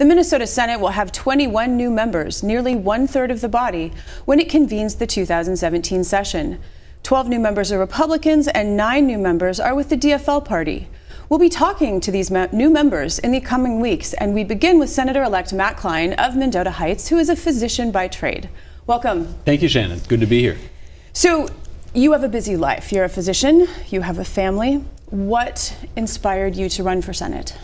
The Minnesota Senate will have 21 new members, nearly 1/3 of the body, when it convenes the 2017 session. 12 new members are Republicans and 9 new members are with the DFL party. We'll be talking to these new members in the coming weeks, and we begin with Senator-elect Matt Klein of Mendota Heights, who is a physician by trade. Welcome. Thank you, Shannon. Good to be here. So, you have a busy life. You're a physician, you have a family. What inspired you to run for Senate?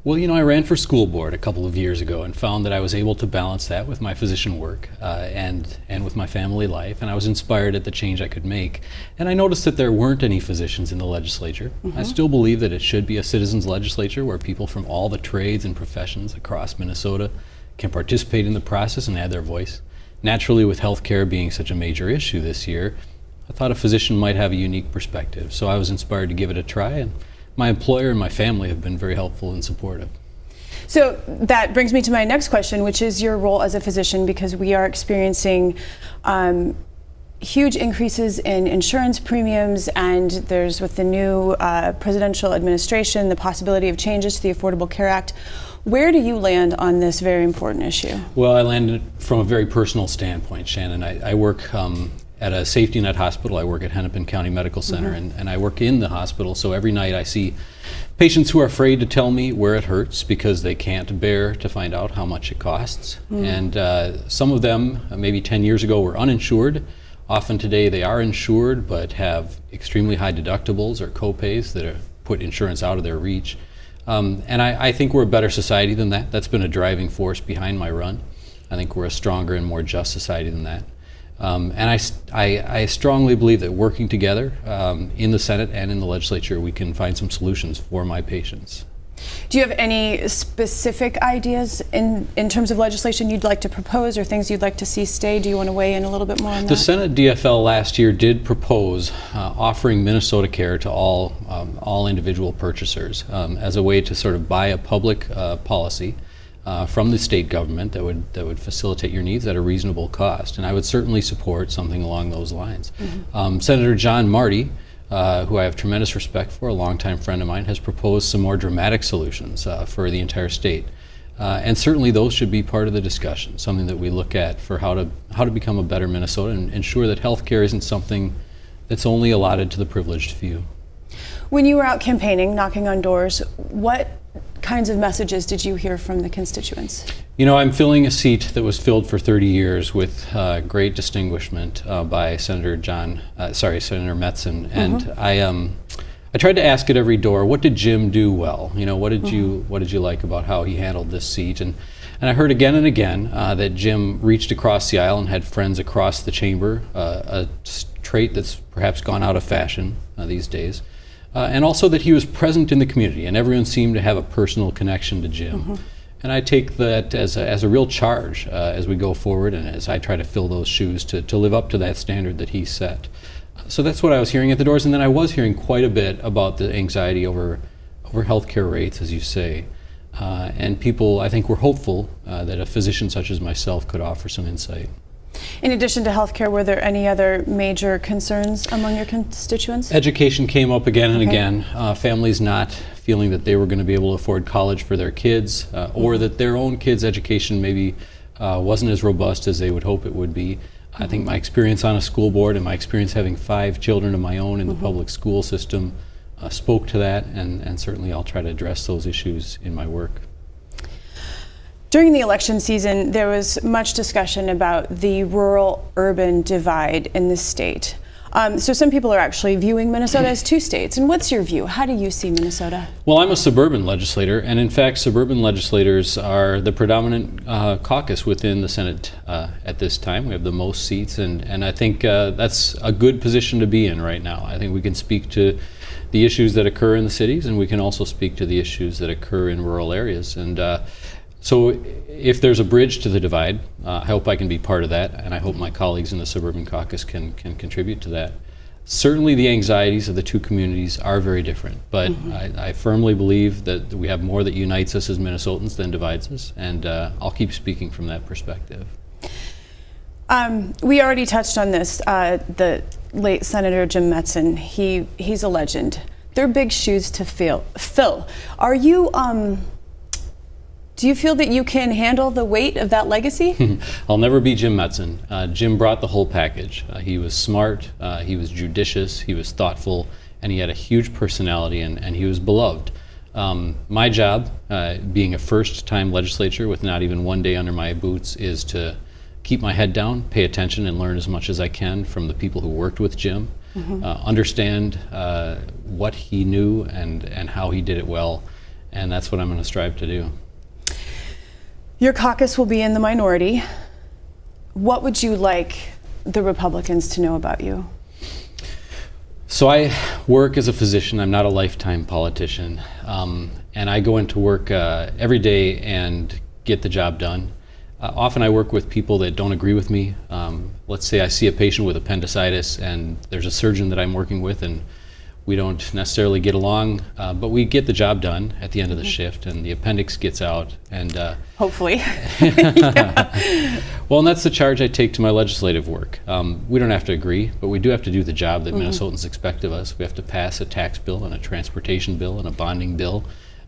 Well, I ran for school board a couple of years ago and found that I was able to balance that with my physician work and with my family life, and I was inspired at the change I could make. And I noticed that there weren't any physicians in the legislature. I still believe that it should be a citizens' legislature where people from all the trades and professions across Minnesota can participate in the process and add their voice. Naturally, with healthcare being such a major issue this year, I thought a physician might have a unique perspective, so I was inspired to give it a try, and my employer and my family have been very helpful and supportive. So that brings me to my next question, which is your role as a physician, because we are experiencing huge increases in insurance premiums, and there's, with the new presidential administration, the possibility of changes to the Affordable Care Act. Where do you land on this very important issue? Well, I landed from a very personal standpoint, Shannon. I work at a safety net hospital. I work at Hennepin County Medical Center, and I work in the hospital, so every night I see patients who are afraid to tell me where it hurts because they can't bear to find out how much it costs. And some of them, maybe 10 years ago, were uninsured. Often today they are insured but have extremely high deductibles or co-pays that put insurance out of their reach. And I think we're a better society than that. That's been a driving force behind my run. I think we're a stronger and more just society than that. And I strongly believe that working together in the Senate and in the legislature, we can find some solutions for my patients. Do you have any specific ideas in terms of legislation you'd like to propose or things you'd like to see stay? Do you want to weigh in a little bit more on that? The Senate DFL last year did propose offering Minnesota Care to all individual purchasers as a way to sort of buy a public policy from the state government that would facilitate your needs at a reasonable cost, and I would certainly support something along those lines. Senator John Marty, who I have tremendous respect for, a longtime friend of mine, has proposed some more dramatic solutions for the entire state, and certainly those should be part of the discussion. Something that we look at for how to become a better Minnesota and ensure that health care isn't something that's only allotted to the privileged few. When you were out campaigning, knocking on doors, what kinds of messages did you hear from the constituents? I'm filling a seat that was filled for 30 years with great distinguishment by Senator Metzen, and I tried to ask at every door, what did Jim do well? What did you like about how he handled this seat? And I heard again and again that Jim reached across the aisle and had friends across the chamber, a trait that's perhaps gone out of fashion these days. And also that he was present in the community, and everyone seemed to have a personal connection to Jim. And I take that as a real charge as we go forward, and as I try to fill those shoes to live up to that standard that he set. So that's what I was hearing at the doors, and then I was hearing quite a bit about the anxiety over healthcare rates, as you say. And people, I think, were hopeful that a physician such as myself could offer some insight. In addition to healthcare, were there any other major concerns among your constituents? Education came up again and again. Families not feeling that they were going to be able to afford college for their kids, or that their own kids' education maybe wasn't as robust as they would hope it would be. I think my experience on a school board and my experience having 5 children of my own in the public school system spoke to that, and certainly I'll try to address those issues in my work. During the election season, there was much discussion about the rural-urban divide in the state. So some people are actually viewing Minnesota as 2 states. And what's your view? How do you see Minnesota? Well, I'm a suburban legislator, and in fact, suburban legislators are the predominant caucus within the Senate at this time. We have the most seats, and I think that's a good position to be in right now. I think we can speak to the issues that occur in the cities, and we can also speak to the issues that occur in rural areas. And so if there's a bridge to the divide, I hope I can be part of that, and I hope my colleagues in the Suburban Caucus can contribute to that. Certainly the anxieties of the 2 communities are very different, but I firmly believe that we have more that unites us as Minnesotans than divides us, and I'll keep speaking from that perspective. We already touched on this, the late Senator Jim Metzen. He's a legend. They're big shoes to fill. Are you Do you feel that you can handle the weight of that legacy? I'll never be Jim Metzen. Jim brought the whole package. He was smart, he was judicious, he was thoughtful, and he had a huge personality, and he was beloved. My job, being a first-time legislature with not even one day under my boots, is to keep my head down, pay attention, and learn as much as I can from the people who worked with Jim, understand what he knew and how he did it well, and that's what I'm going to strive to do. Your caucus will be in the minority. What would you like the Republicans to know about you? So I work as a physician. I'm not a lifetime politician. And I go into work every day and get the job done. Often I work with people that don't agree with me. Let's say I see a patient with appendicitis and there's a surgeon that I'm working with and we don't necessarily get along, but we get the job done at the end of the shift and the appendix gets out. And hopefully. Well, and that's the charge I take to my legislative work. We don't have to agree, but we do have to do the job that Minnesotans expect of us. We have to pass a tax bill and a transportation bill and a bonding bill.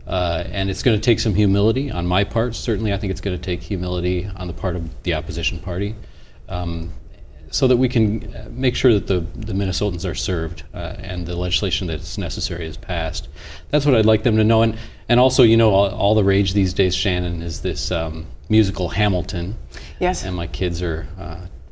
And it's going to take some humility on my part. Certainly, I think it's going to take humility on the part of the opposition party. So that we can make sure that the Minnesotans are served and the legislation that's necessary is passed. That's what I'd like them to know. And also, you know, all the rage these days, Shannon, is this musical Hamilton. Yes. And my kids are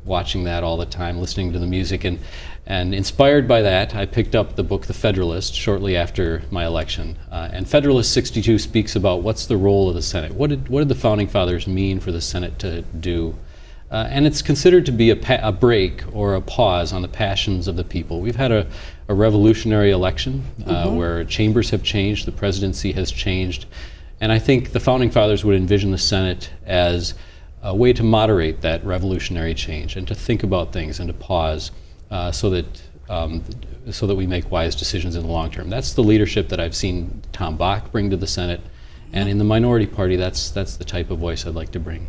watching that all the time, listening to the music. And inspired by that, I picked up the book The Federalist shortly after my election. And Federalist 62 speaks about what's the role of the Senate. What did the Founding Fathers mean for the Senate to do? And it's considered to be a break or a pause on the passions of the people. We've had a revolutionary election where chambers have changed, the presidency has changed, and I think the Founding Fathers would envision the Senate as a way to moderate that revolutionary change and to think about things and to pause so that we make wise decisions in the long term. That's the leadership that I've seen Tom Bach bring to the Senate, and in the minority party, that's the type of voice I'd like to bring.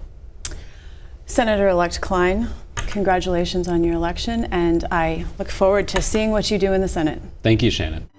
Senator-elect Klein, congratulations on your election, and I look forward to seeing what you do in the Senate. Thank you, Shannon.